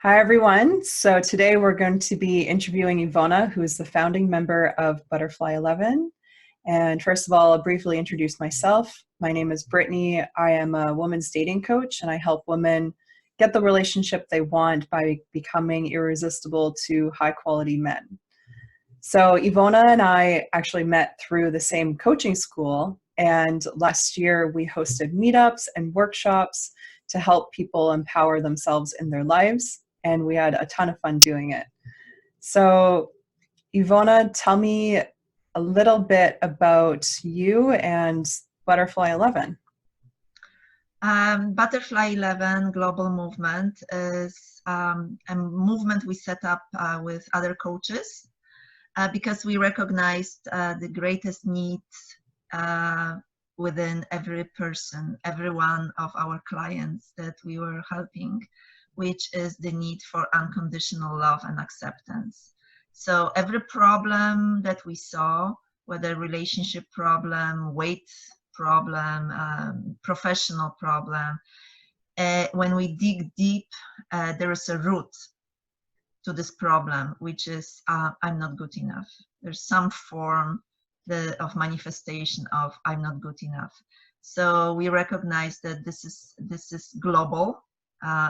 Hi, everyone. So today we're going to be interviewing Iwona, who is the founding member of Butterfly11. And first of all, I'll briefly introduce myself. My name is Brittany. I am a women's dating coach, and I help women get the relationship they want by becoming irresistible to high-quality men. So Iwona and I actually met through the same coaching school, and last year we hosted meetups and workshops to help people empower themselves in their lives, and we had a ton of fun doing it. So Iwona, tell me a little bit about you and Butterfly11. Butterfly11 Global Movement is a movement we set up with other coaches because we recognized the greatest needs within every person, every one of our clients that we were helping, which is the need for unconditional love and acceptance. So every problem that we saw, whether relationship problem, weight problem, professional problem, when we dig deep, there is a root to this problem, which is I'm not good enough. There's some form of manifestation of I'm not good enough. So we recognize that this is global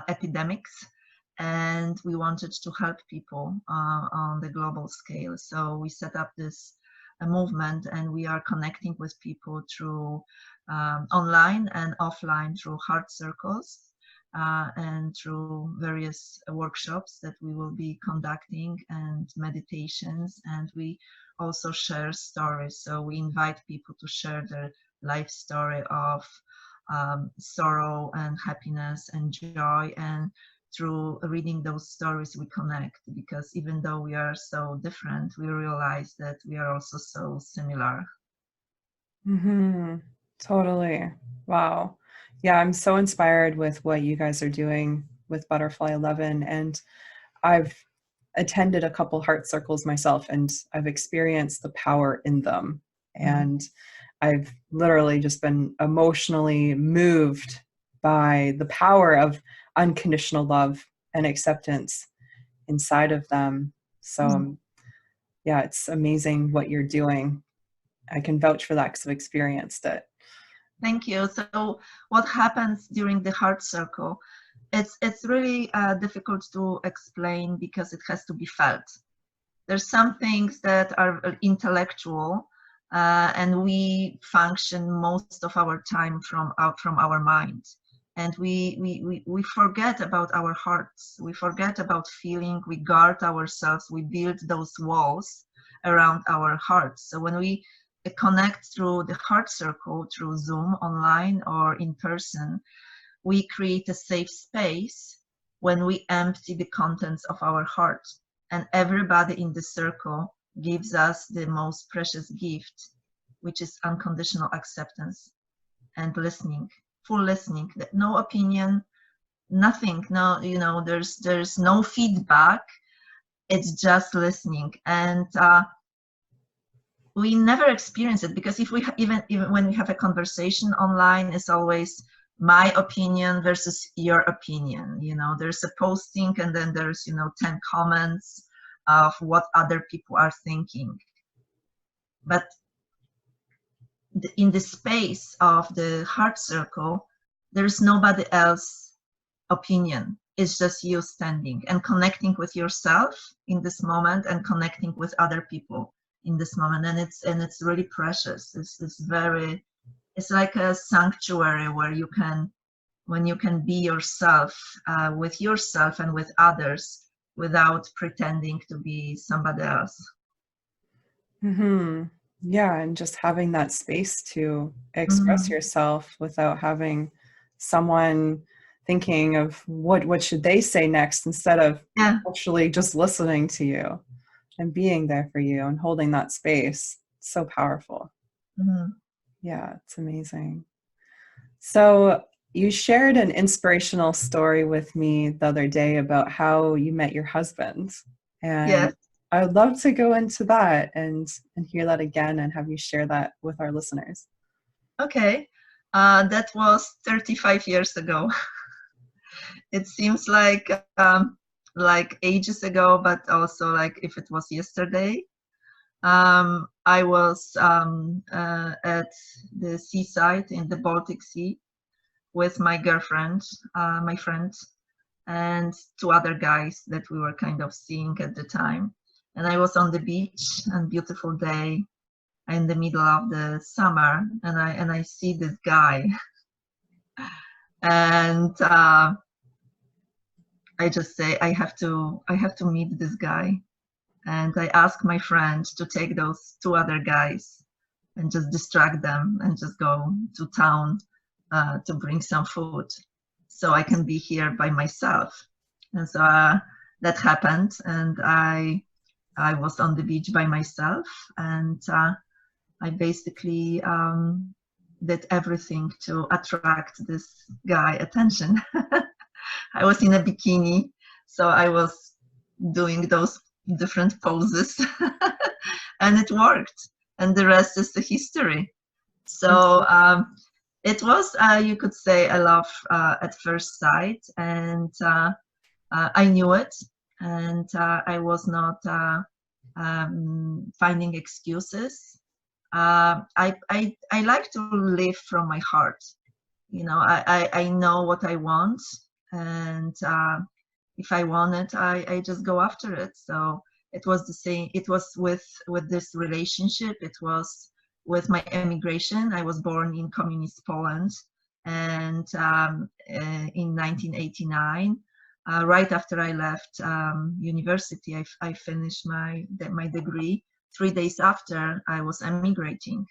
epidemics, and we wanted to help people on the global scale. So we set up this movement, and we are connecting with people through online and offline through heart circles and through various workshops that we will be conducting and meditations, and we also share stories. So we invite people to share their life story of sorrow and happiness and joy, and through reading those stories we connect, because even though we are so different, we realize that we are also so similar. Totally. Wow. Yeah, I'm so inspired with what you guys are doing with Butterfly11, and I've attended a couple heart circles myself, and I've experienced the power in them. And I've literally just been emotionally moved by the power of unconditional love and acceptance inside of them. So yeah, it's amazing what you're doing. I can vouch for that because I've experienced it. Thank you. So what happens during the heart circle? It's really difficult to explain because it has to be felt. There's some things that are intellectual, and we function most of our time from our mind, and we forget about our hearts. We forget about feeling. We guard ourselves. We build those walls around our hearts. So when we connect through the heart circle, through Zoom, online or in person, we create a safe space when we empty the contents of our heart. And everybody in the circle gives us the most precious gift, which is unconditional acceptance and listening, full listening, no opinion, nothing, no, there's no feedback. It's just listening. And we never experience it, because if we even when we have a conversation online, it's always my opinion versus your opinion. There's a posting, and then there's 10 comments of what other people are thinking. But in the space of the heart circle, there's nobody else opinion. It's just you standing and connecting with yourself in this moment, and connecting with other people in this moment. And it's really precious. It's like a sanctuary where you can be yourself, with yourself and with others, without pretending to be somebody else. Yeah, and just having that space to express yourself without having someone thinking of what should they say next, instead of actually just listening to you and being there for you and holding that space. It's so powerful. Yeah, it's amazing. So you shared an inspirational story with me the other day about how you met your husband. And I would love to go into that and hear that again, and have you share that with our listeners. Okay. That was 35 years ago. It seems like like ages ago, but also like if it was yesterday. I was at the seaside in the Baltic Sea with my girlfriend, my friend, and two other guys that we were kind of seeing at the time. And I was on the beach, and beautiful day in the middle of the summer, and I see this guy, and I just say I have to meet this guy. And I asked my friend to take those two other guys and just distract them and just go to town to bring some food so I can be here by myself. And so that happened, and I was on the beach by myself, and I basically did everything to attract this guy attention. I was in a bikini, so I was doing those different poses and it worked, and the rest is the history. So it was, you could say, a love at first sight, and I knew it, and I was not finding excuses. I like to live from my heart. You know, I know what I want, and if I want it, I just go after it. So it was the same. It was with this relationship. It was with my emigration. I was born in communist Poland, and in 1989, right after I left university, I finished my degree. 3 days after, I was emigrating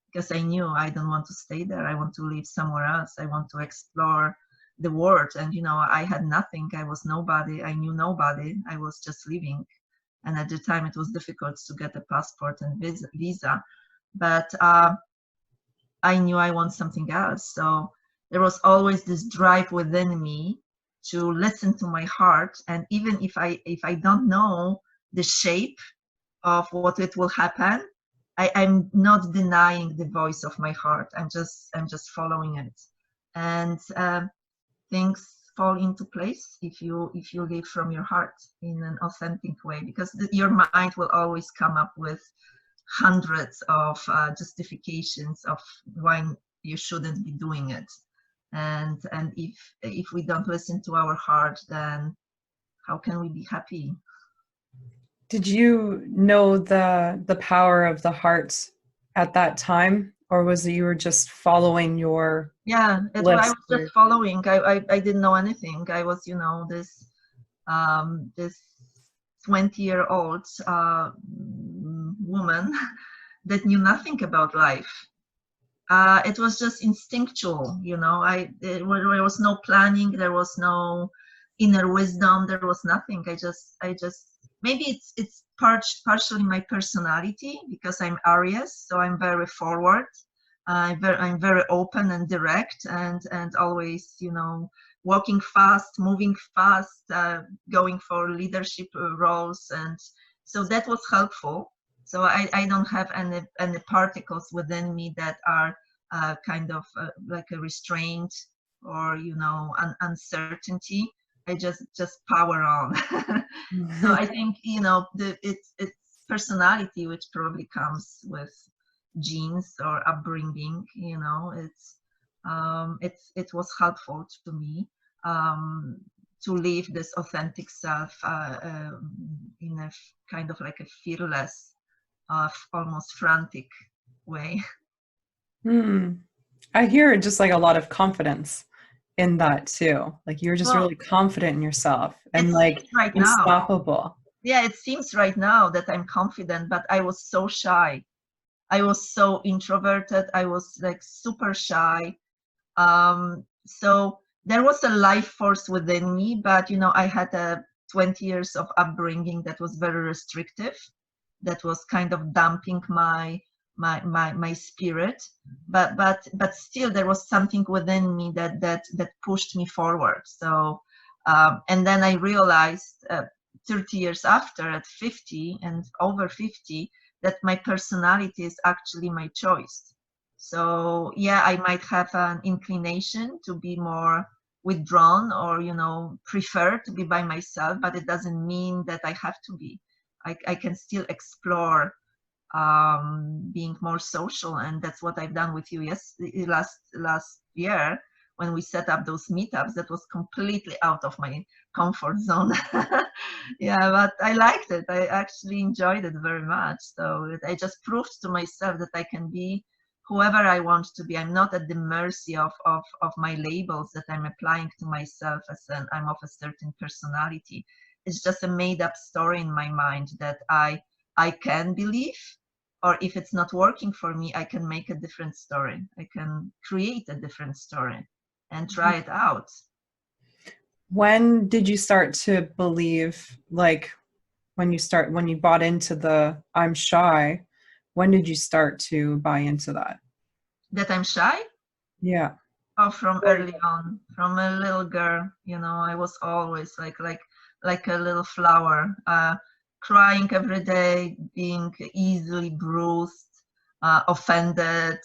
because I knew I don't want to stay there. I want to live somewhere else. I want to explore the world. And, you know, I had nothing. I was nobody. I knew nobody. I was just living. And at the time, it was difficult to get a passport and visa. But I knew I want something else. So there was always this drive within me to listen to my heart. And even if I don't know the shape of what it will happen, I'm not denying the voice of my heart. I'm just following it, and things fall into place if you live from your heart in an authentic way, because your mind will always come up with hundreds of justifications of why you shouldn't be doing it, and if we don't listen to our heart, then how can we be happy? Did you know the power of the heart at that time, or was it you were just following your I was just following. I didn't know anything. I was, you know, this 20-year-old woman that knew nothing about life. It was just instinctual, you know. There was no planning. There was no inner wisdom. There was nothing. I just maybe it's partially my personality, because I'm Aries, so I'm very forward. I'm very open and direct, and always, you know, walking fast, moving fast, going for leadership roles, and so that was helpful. So I don't have any particles within me that are kind of like a restraint or, you know, an uncertainty. I just power on. So I think, you know, it's personality, which probably comes with genes or upbringing. You know, it was helpful to me to live this authentic self in a kind of like a fearless, almost frantic way. I hear just like a lot of confidence in that too. Like you're just really confident in yourself and like right unstoppable. Yeah, it seems right now that I'm confident, but I was so shy. I was so introverted. I was like super shy. So there was a life force within me, but, you know, I had a 20 years of upbringing that was very restrictive, that was kind of damping my spirit, but still there was something within me that pushed me forward. So and then I realized 30 years after, at 50 and over 50, that my personality is actually my choice. So yeah, I might have an inclination to be more withdrawn or, prefer to be by myself, but it doesn't mean that I have to be. I can still explore being more social, and that's what I've done with you. Yes, last year when we set up those meetups, that was completely out of my comfort zone. Yeah, but I liked it. I actually enjoyed it very much. So I just proved to myself that I can be whoever I want to be. I'm not at the mercy of my labels that I'm applying to myself as I'm of a certain personality. It's just a made up story in my mind that I can believe, or if it's not working for me, I can make a different story. I can create a different story and try it out. When did you start to believe, like when you bought into the I'm shy, when did you start to buy into that? That I'm shy? Yeah. Oh, from early on, from a little girl, I was always like a little flower, crying every day, being easily bruised, offended,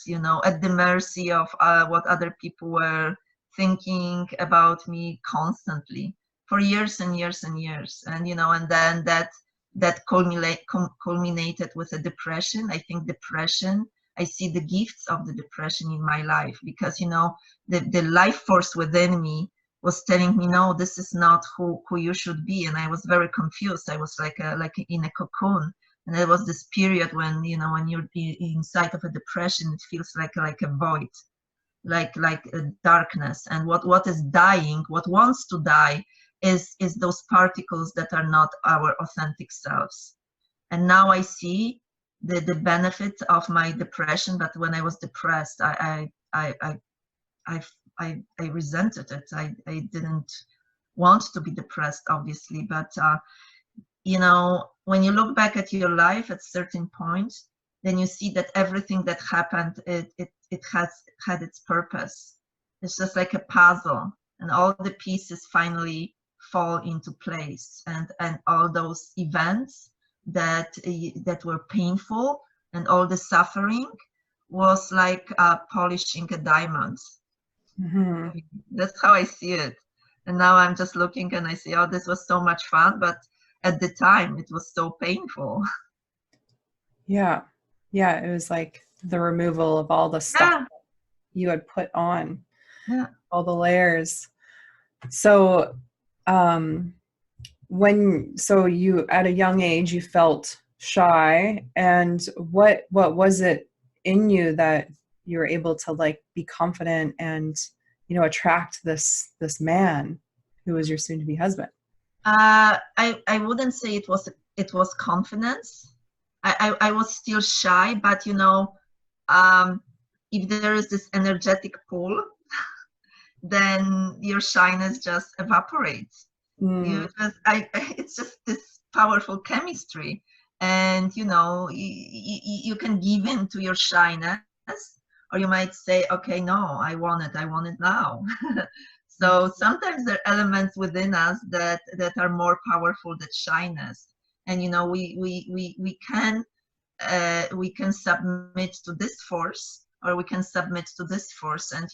at the mercy of what other people were thinking about me constantly for years and years and years. And, and then that culminated with a depression. I think depression, I see the gifts of the depression in my life because, the life force within me was telling me, no, this is not who you should be. And I was very confused. I was like in a cocoon. And there was this period when, when you're inside of a depression, it feels like a void, like a darkness. And what is dying, what wants to die is those particles that are not our authentic selves. And now I see the benefit of my depression. But when I was depressed, I resented it. I didn't want to be depressed, obviously. But, when you look back at your life at certain points, then you see that everything that happened, it has had its purpose. It's just like a puzzle, and all the pieces finally fall into place. And all those events that were painful and all the suffering was like polishing a diamond. Mm-hmm. That's how I see it. And now I'm just looking and I say, oh, this was so much fun, but at the time it was so painful. Yeah. Yeah. It was like the removal of all the stuff Yeah. you had put on, Yeah. all the layers. So, so you, at a young age, you felt shy, and what was it in you that you were able to like be confident and, attract this man who was your soon to be husband? I wouldn't say it was confidence. I was still shy, but if there is this energetic pull, then your shyness just evaporates. It's just this powerful chemistry, and you can give in to your shyness, or you might say, okay, no, I want it now. So sometimes there are elements within us that are more powerful than shyness, and we can submit to this force, or we can submit to this force. And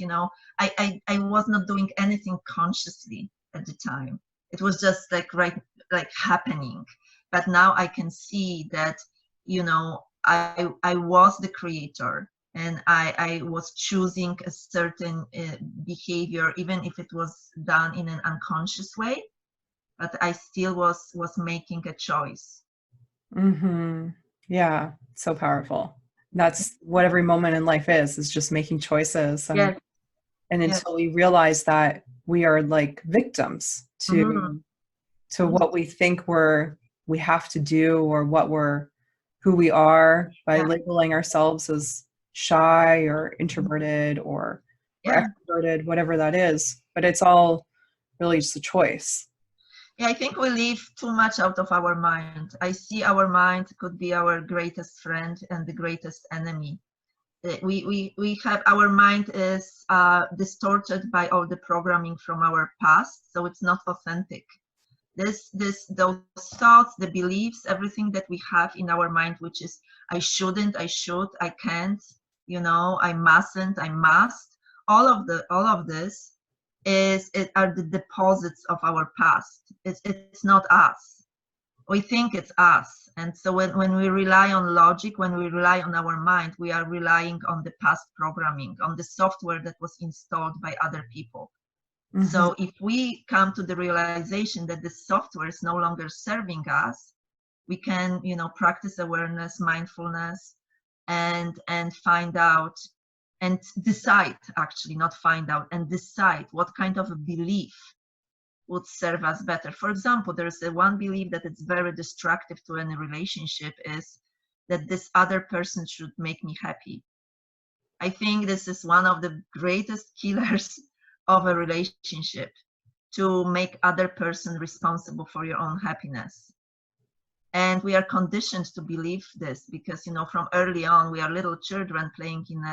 I was not doing anything consciously at the time. It was just like happening. But now I can see that I was the creator, and I was choosing a certain behavior, even if it was done in an unconscious way, but I still was making a choice. Mm-hmm. Yeah, so powerful. That's what every moment in life is just making choices. Yes. And Yes. until we realize that we are like victims to what we think we have to do, or who we are by labeling ourselves as shy or introverted or extroverted, whatever that is. But it's all really just a choice. Yeah, I think we live too much out of our mind. I see our mind could be our greatest friend and the greatest enemy. We have, our mind is distorted by all the programming from our past, so it's not authentic. Those thoughts, the beliefs, everything that we have in our mind, which is I shouldn't, I should, I can't, I mustn't, I must. All of this are the deposits of our past. It's not us. We think it's us. And so when we rely on logic, when we rely on our mind, we are relying on the past programming, on the software that was installed by other people. Mm-hmm. So if we come to the realization that the software is no longer serving us, we can, practice awareness, mindfulness, and find out and decide, actually, not find out, and decide what kind of a belief would serve us better. For example, there's one belief that it's very destructive to any relationship, is that this other person should make me happy. I think this is one of the greatest killers of a relationship, to make other person responsible for your own happiness. And we are conditioned to believe this because, from early on, we are little children playing in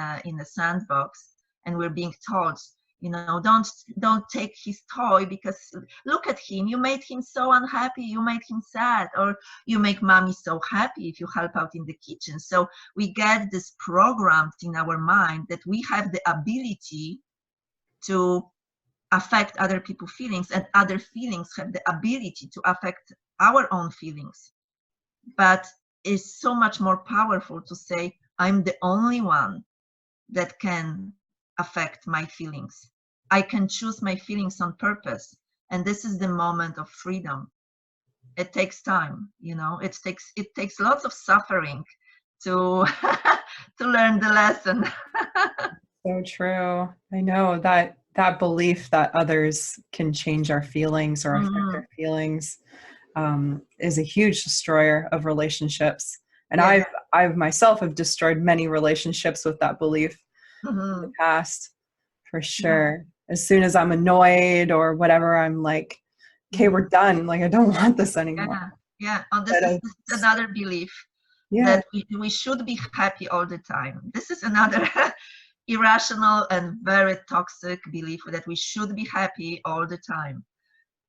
a sandbox, and we're being told, don't take his toy because look at him, you made him so unhappy, you made him sad, or you make mommy so happy if you help out in the kitchen. So we get this programmed in our mind that we have the ability to affect other people's feelings, and other feelings have the ability to affect our own feelings. But it's so much more powerful to say, I'm the only one that can affect my feelings. I can choose my feelings on purpose. And this is the moment of freedom. It takes time, it takes lots of suffering to to learn the lesson. So true. I know that belief that others can change our feelings or affect our feelings is a huge destroyer of relationships. And Yeah. I've myself have destroyed many relationships with that belief in the past, for sure. As soon as I'm annoyed or whatever, I'm like, okay, we're done. Like, I don't want this anymore. Yeah. Oh, this is another belief, that we should be happy all the time. This is another irrational and very toxic belief, that we should be happy all the time.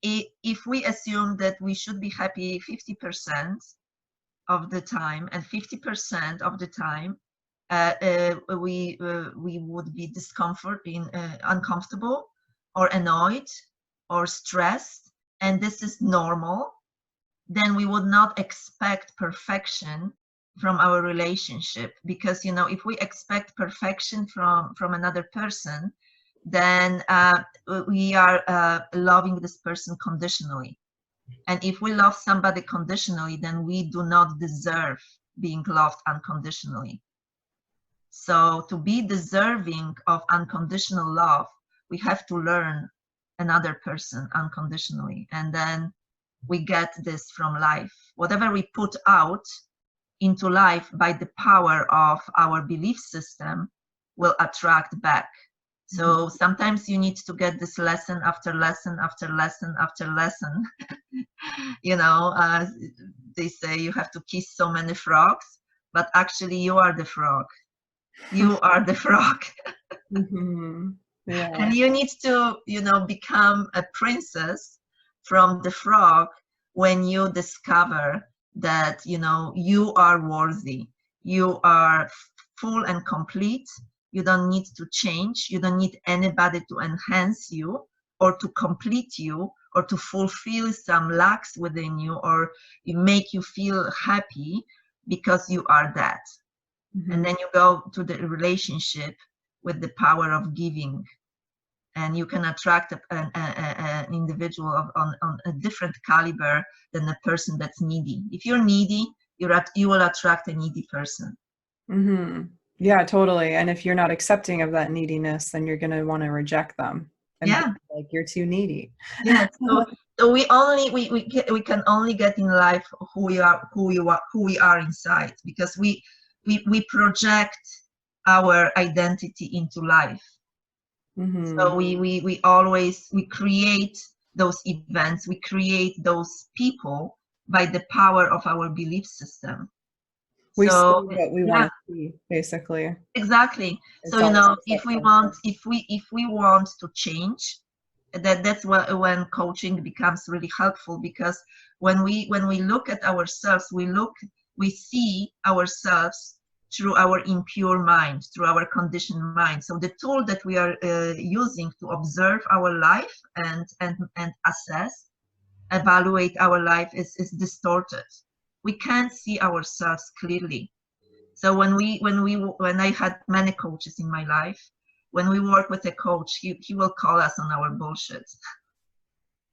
If we assume that we should be happy 50% of the time, and 50% of the time we would be uncomfortable or annoyed or stressed, and this is normal, then we would not expect perfection from our relationship. Because if we expect perfection from another person, then we are loving this person conditionally. And if we love somebody conditionally, then we do not deserve being loved unconditionally. So to be deserving of unconditional love, we have to learn another person unconditionally. And then we get this from life. Whatever we put out into life by the power of our belief system will attract back. So sometimes you need to get this lesson after lesson after lesson after lesson. They say you have to kiss so many frogs, but actually you are the frog. You are the frog. Yeah. And you need to, become a princess from the frog when you discover that, you are worthy. You are full and complete. You don't need to change. You don't need anybody to enhance you or to complete you or to fulfill some lacks within you or make you feel happy, because you are that. And then you go to the relationship with the power of giving, and you can attract an individual on a different caliber than a person that's needy. If you're needy, you will attract a needy person. Yeah, totally. And if you're not accepting of that neediness, then you're going to want to reject them. And be like, you're too needy. Yeah. So we can only get in life who we are inside, because we project our identity into life. So we always create those events, we create those people by the power of our belief system. We see what we want to see, basically. Exactly. So if we want to change, that's when coaching becomes really helpful, because when we look at ourselves, we see ourselves through our impure mind, through our conditioned mind. So the tool that we are using to observe our life and assess, evaluate our life is distorted. We can't see ourselves clearly. So when I had many coaches in my life, when we work with a coach, he will call us on our bullshit.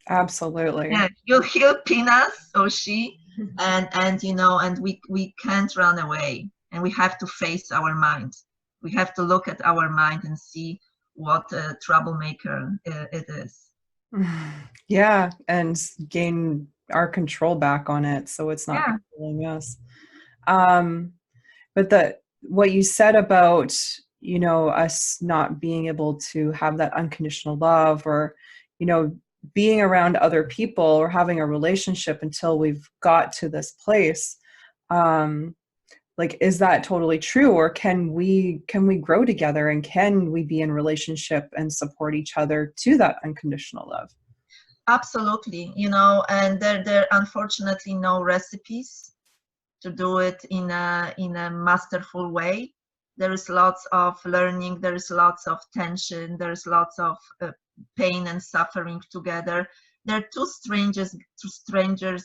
Absolutely. Yeah, he'll pin us, or she, and you know, and we can't run away, and we have to face our mind. We have to look at our mind and see what a troublemaker it is. Yeah, and gain our control back on it, so it's not Yeah. controlling us. But what you said about, you know, us not being able to have that unconditional love, or, you know, being around other people or having a relationship until we've got to this place, like, is that totally true, or can we grow together, and can we be in relationship and support each other to that unconditional love? Absolutely, you know, and there unfortunately no recipes to do it in a masterful way. There is lots of learning, there is lots of tension, there is lots of pain and suffering together. There are two strangers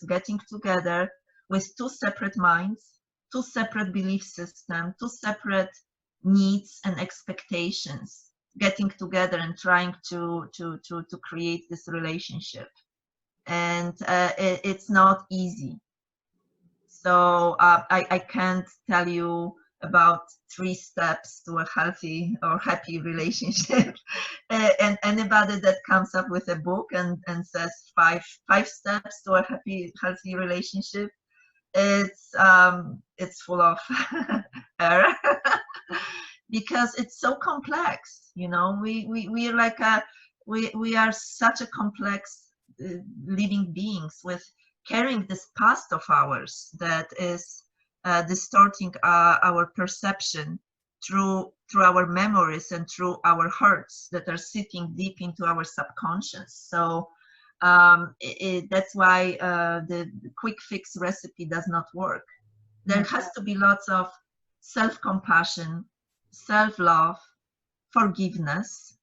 getting together with two separate minds, two separate belief systems, two separate needs and expectations, getting together and trying to create this relationship. And it's not easy. So I can't tell you about 3 steps to a healthy or happy relationship. And anybody that comes up with a book and says five steps to a happy, healthy relationship, it's full of error. Because it's so complex, you know. We are like we are such a complex living beings with carrying this past of ours that is distorting our perception through our memories and through our hurts that are sitting deep into our subconscious. So that's why the quick fix recipe does not work. There has to be lots of self-compassion, self-love, forgiveness,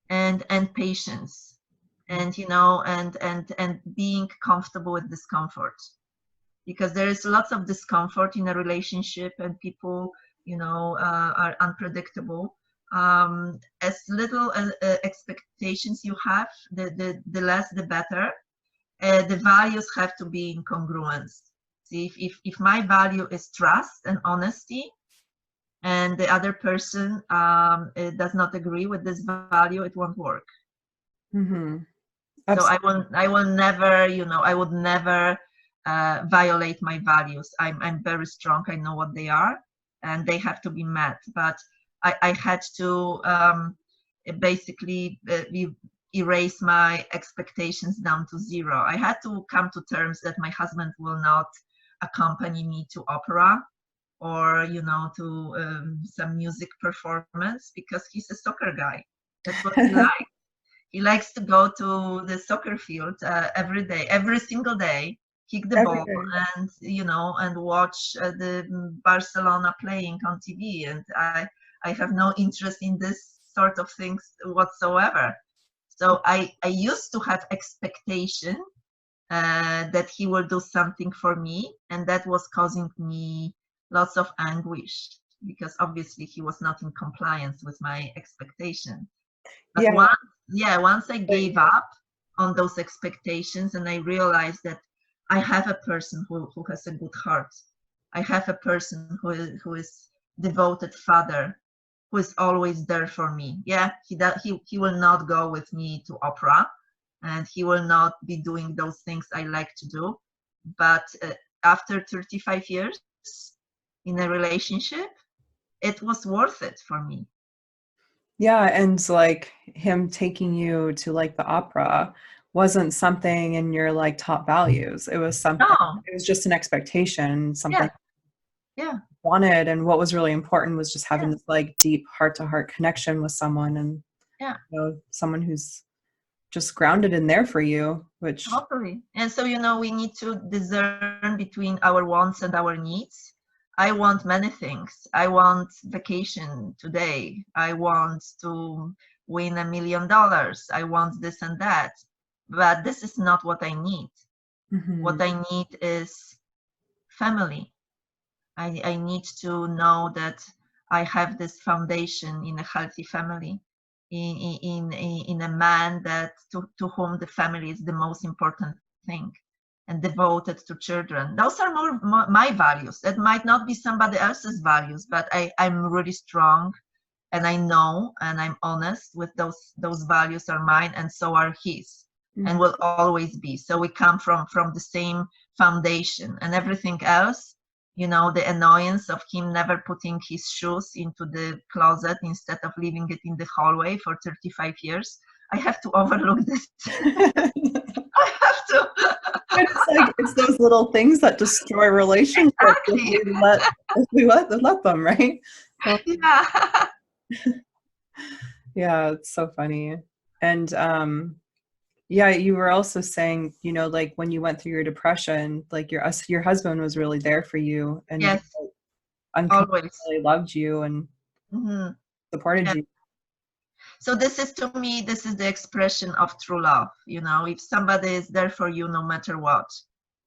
and patience, and you know, and being comfortable with discomfort, because there is lots of discomfort in a relationship, and people, you know, are unpredictable. As little expectations you have, the less the better. The values have to be in congruence. See, if my value is trust and honesty, and the other person does not agree with this value, it won't work. Mm-hmm. So I will never, you know, I would never violate my values. I'm very strong. I know what they are, and they have to be met. But I had to basically erase my expectations down to zero. I had to come to terms that my husband will not accompany me to opera, or you know, to some music performance, because he's a soccer guy. That's what he likes. He likes to go to the soccer field every day, every single day, kick the ball, and you know, and watch the Barcelona playing on TV. And I have no interest in this sort of things whatsoever. So I used to have expectation that he will do something for me, and that was causing me lots of anguish, because obviously he was not in compliance with my expectation. But once I gave up on those expectations, and I realized that I have a person who has a good heart, I have a person who is devoted father, who is always there for me. Yeah, he will not go with me to opera, and he will not be doing those things I like to do. But after 35 years in a relationship, it was worth it for me. Yeah, and like him taking you to like the opera wasn't something in your like top values. It was something, No. it was just an expectation, something Yeah. wanted, and what was really important was just having this like deep heart-to-heart connection with someone, and you know, someone who's just grounded in there for you, which totally. And so, you know, we need to discern between our wants and our needs. I want many things. I want vacation today. I want to win $1 million. I want this and that. But this is not what I need. What I need is family. I need to know that I have this foundation in a healthy family, in a man that to whom the family is the most important thing, and devoted to children. Those are more my values. That might not be somebody else's values, but I'm really strong, and I know, and I'm honest with those values are mine, and so are his, and will always be. So we come from the same foundation, and everything else, you know, the annoyance of him never putting his shoes into the closet instead of leaving it in the hallway for 35 years. I have to overlook this. I have to. It's like, it's those little things that destroy relationships. Exactly. If we let them, right? Yeah. Yeah, it's so funny. And yeah, you were also saying, you know, like when you went through your depression, like your husband was really there for you and Yes, unconditionally always. loved you and supported Yeah. you. So this is, to me, this is the expression of true love. You know, if somebody is there for you no matter what,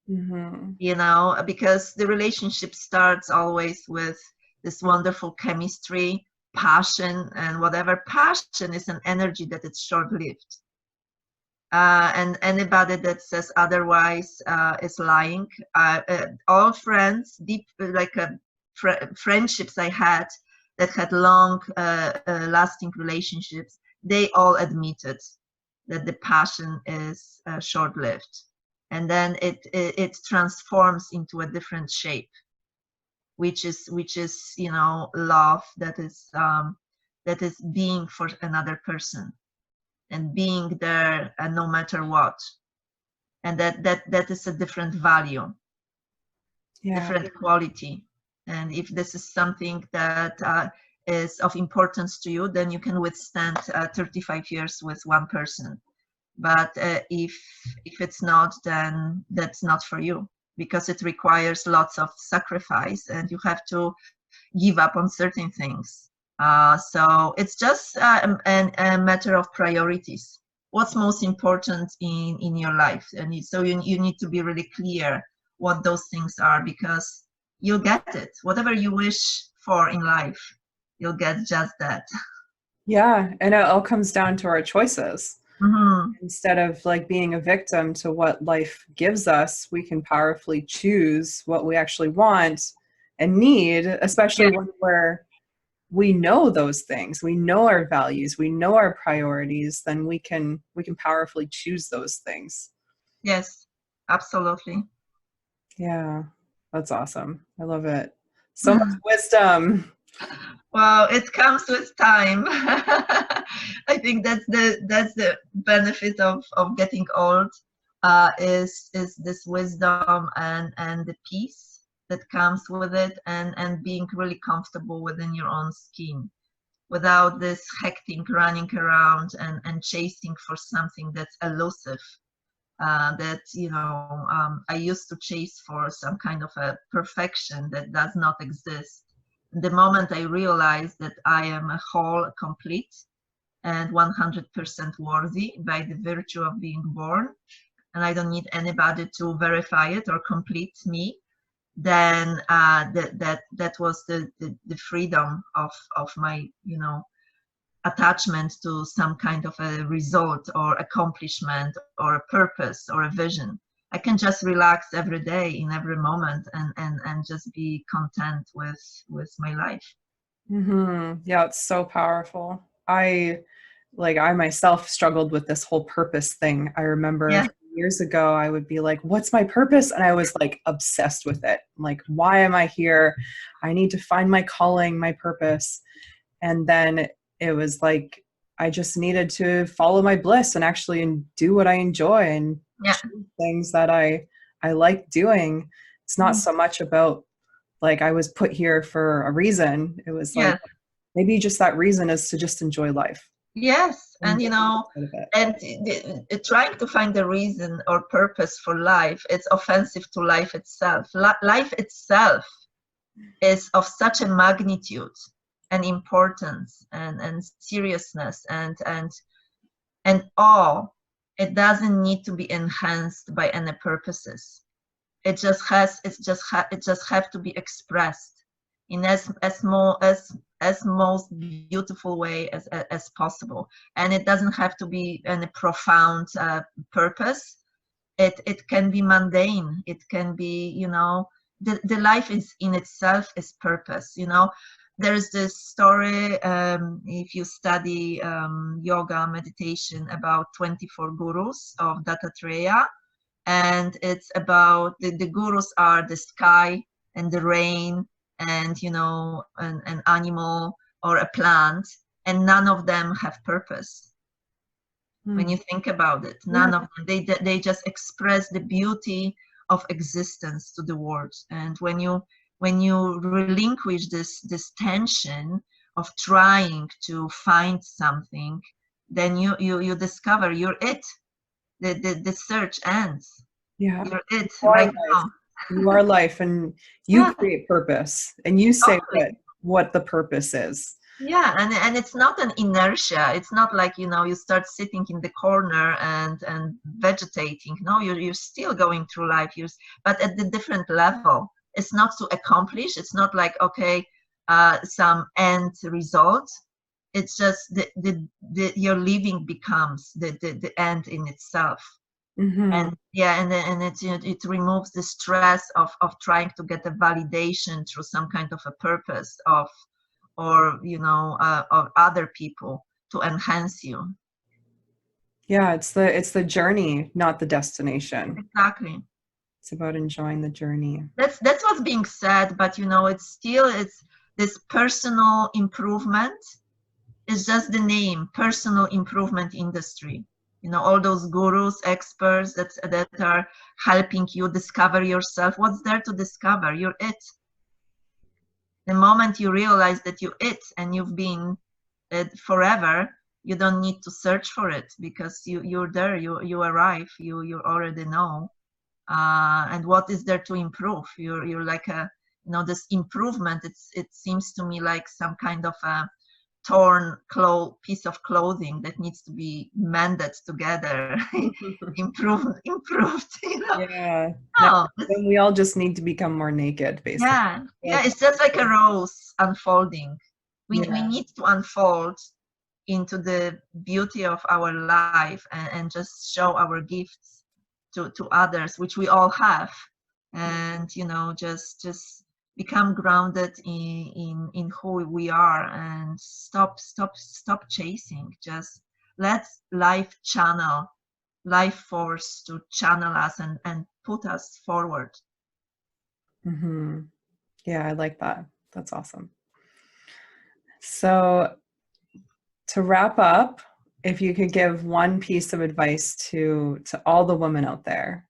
you know, because the relationship starts always with this wonderful chemistry, passion, and whatever. Passion is an energy that is short-lived. And anybody that says otherwise is lying. All friends, deep, like friendships I had that had long lasting relationships, they all admitted that the passion is short-lived, and then it transforms into a different shape, which is you know, love that is being for another person and being there no matter what, and that is a different value, different quality. And if this is something that is of importance to you, then you can withstand 35 years with one person. But if it's not, then that's not for you, because it requires lots of sacrifice and you have to give up on certain things. So it's just a matter of priorities. What's most important in your life? And so you need to be really clear what those things are, because you'll get it. Whatever you wish for in life, you'll get just that. Yeah, and it all comes down to our choices. Mm-hmm. Instead of like being a victim to what life gives us, we can powerfully choose what we actually want and need, especially when we know those things, we know our values, we know our priorities, then we can powerfully choose those things. Yes, absolutely. Yeah, that's awesome. I love it. So much wisdom. Well, it comes with time. I think that's the benefit of getting old, is this wisdom and the peace that comes with it, and being really comfortable within your own skin, without this hectic running around and chasing for something that's elusive. That, you know, I used to chase for some kind of a perfection that does not exist. The moment I realized that I am a whole, complete, and 100% worthy by the virtue of being born, and I don't need anybody to verify it or complete me, then that was the freedom of my, you know, attachment to some kind of a result or accomplishment or a purpose or a vision. I can just relax every day in every moment and just be content with my life. Yeah, it's so powerful. I myself struggled with this whole purpose thing. I remember a few years ago, I would be like, what's my purpose? And I was like obsessed with it. Like, why am I here? I need to find my calling, my purpose. And then it was like, I just needed to follow my bliss and actually do what I enjoy and choose things that I like doing. It's not so much about like, I was put here for a reason. It was like, maybe just that reason is to just enjoy life. Yes, and you know, and trying to find a reason or purpose for life, it's offensive to life itself. Life itself is of such a magnitude and importance and seriousness and awe. It doesn't need to be enhanced by any purposes. It just have to be expressed in as most beautiful way as possible. And it doesn't have to be in a profound purpose. It can be mundane. It can be, you know, the life is in itself is purpose. You know, there's this story, if you study yoga meditation, about 24 gurus of Dattatreya, and it's about the gurus are the sky and the rain and, you know, an animal or a plant, and none of them have purpose. When you think about it, none of them, they just express the beauty of existence to the world. And when you relinquish this tension of trying to find something, then you discover you're it. The search ends. Yeah. You're it right now. You are life, and you create purpose, and you say what the purpose is. Yeah, and it's not an inertia. It's not like, you know, you start sitting in the corner and vegetating. No, you're still going through life, but at the different level. It's not to accomplish. It's not like, okay, some end result. It's just your living becomes the end in itself. And yeah, and it removes the stress of trying to get a validation through some kind of a purpose or you know, of other people to enhance you. Yeah, it's the journey, not the destination. Exactly. It's about enjoying the journey. That's what's being said, but you know, it's this personal improvement is just the name, personal improvement industry. You know, all those gurus, experts that are helping you discover yourself. What's there to discover? You're it. The moment you realize that you're it and you've been it forever, you don't need to search for it, because you're there. You arrive. You already know. And what is there to improve? You're like a, you know, this improvement. It seems to me like some kind of a torn piece of clothing that needs to be mended together. improved, you know. Yeah. No, Then we all just need to become more naked, basically. yeah, it's just like a rose unfolding. We need to unfold into the beauty of our life and just show our gifts to others, which we all have, and you know, just become grounded in who we are, and stop chasing. Just let life force to channel us and put us forward. Yeah, I like that. That's awesome. So to wrap up, if you could give one piece of advice to all the women out there,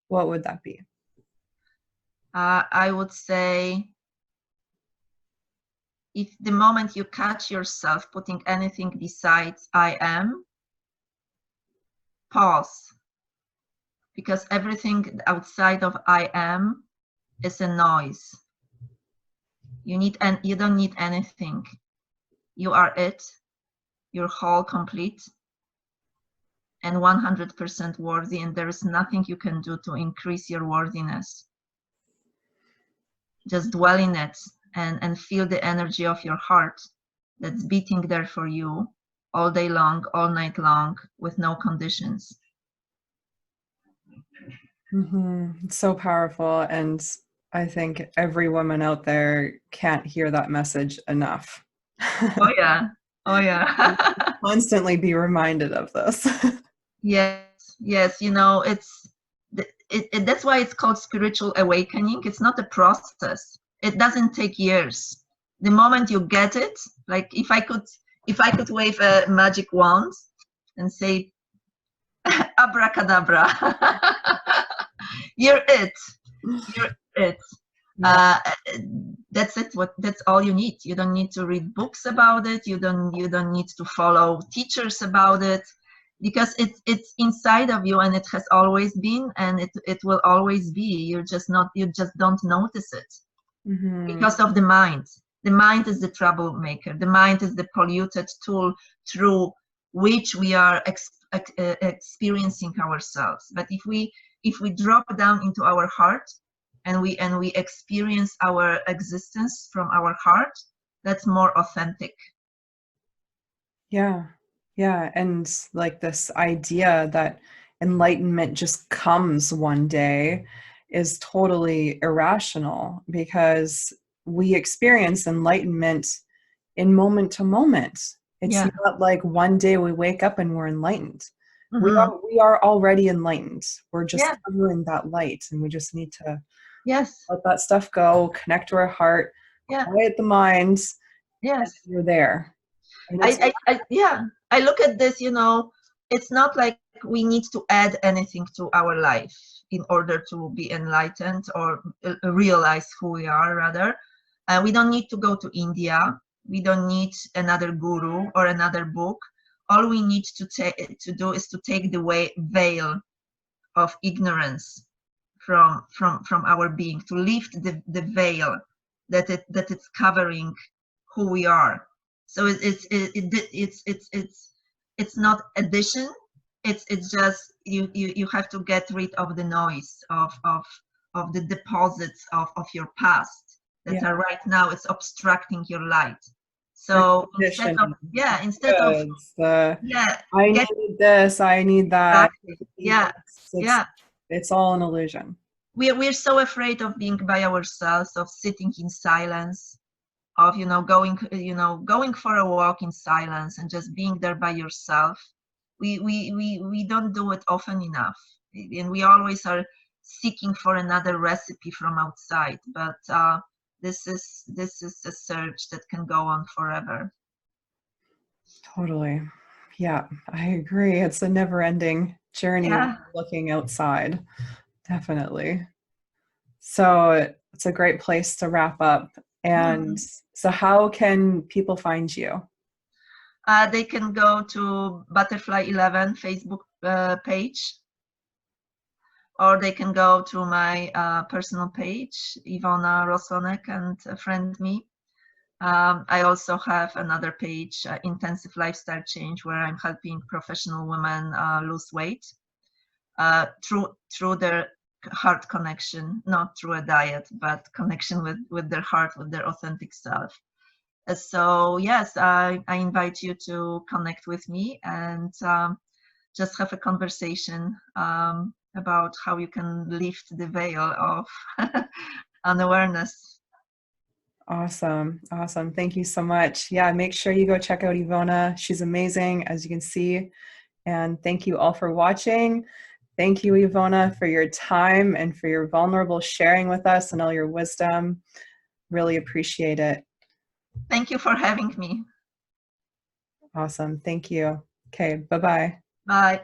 what would that be? I would say, if the moment you catch yourself putting anything besides I am, pause, because everything outside of I am is a noise. You don't need anything. You are it. You're whole, complete, and 100% worthy, and there is nothing you can do to increase your worthiness. Just dwell in it and feel the energy of your heart that's beating there for you all day long, all night long, with no conditions. It's so powerful, and I think every woman out there can't hear that message enough. Oh yeah. Constantly be reminded of this. Yes, you know, that's why it's called spiritual awakening. It's not a process. It doesn't take years. The moment you get it, like if I could wave a magic wand and say abracadabra, you're it. That's it. That's all you need. You don't need to read books about it. You don't need to follow teachers about it, because it's inside of you, and it has always been, and it will always be. You just don't notice it. Mm-hmm. because of the mind. The mind is the troublemaker. The mind is the polluted tool through which we are experiencing ourselves. But if we drop down into our heart and we experience our existence from our heart, that's more authentic. Yeah. Yeah. And like this idea that enlightenment just comes one day is totally irrational, because we experience enlightenment in moment to moment. It's Yeah. not like one day we wake up and we're enlightened. Mm-hmm. We are already enlightened. We're just Yeah. covering that light, and we just need to Yes. let that stuff go, connect to our heart, Yeah. quiet the mind, and Yes. you're there. And it's Yeah, I look at this, it's not like we need to add anything to our life in order to be enlightened or realize who we are, rather. We don't need to go to India. We don't need another guru or another book. All we need to do is to take the veil of ignorance from our being, to lift the veil that it's covering who we are. So it's not addition. It's just you have to get rid of the noise of the deposits of your past that yeah, are right now, it's obstructing your light. the So conditioning, instead of goods, the yeah I get need this, I need that, exactly I need yeah this. yeah It's all an illusion. we're so afraid of being by ourselves, of sitting in silence, of going for a walk in silence and just being there by yourself. We don't do it often enough, and we always are seeking for another recipe from outside. But this is a search that can go on forever. Totally. Yeah, I agree. It's a never-ending journey when Yeah. you're looking outside. Definitely. So it's a great place to wrap up. And Mhm. so how can people find you? They can go to Butterfly11 Facebook page, or they can go to my personal page, Iwona Roslonek, and friend me. I also have another page, Intensive Lifestyle Change, where I'm helping professional women lose weight through their heart connection, not through a diet, but connection with their heart, with their authentic self. So yes, I invite you to connect with me and just have a conversation about how you can lift the veil of unawareness. Awesome. Awesome. Thank you so much. Yeah, make sure you go check out Iwona. She's amazing, as you can see. And thank you all for watching. Thank you, Iwona, for your time and for your vulnerable sharing with us and all your wisdom. Really appreciate it. Thank you for having me. Awesome. Thank you. Okay, bye-bye. Bye.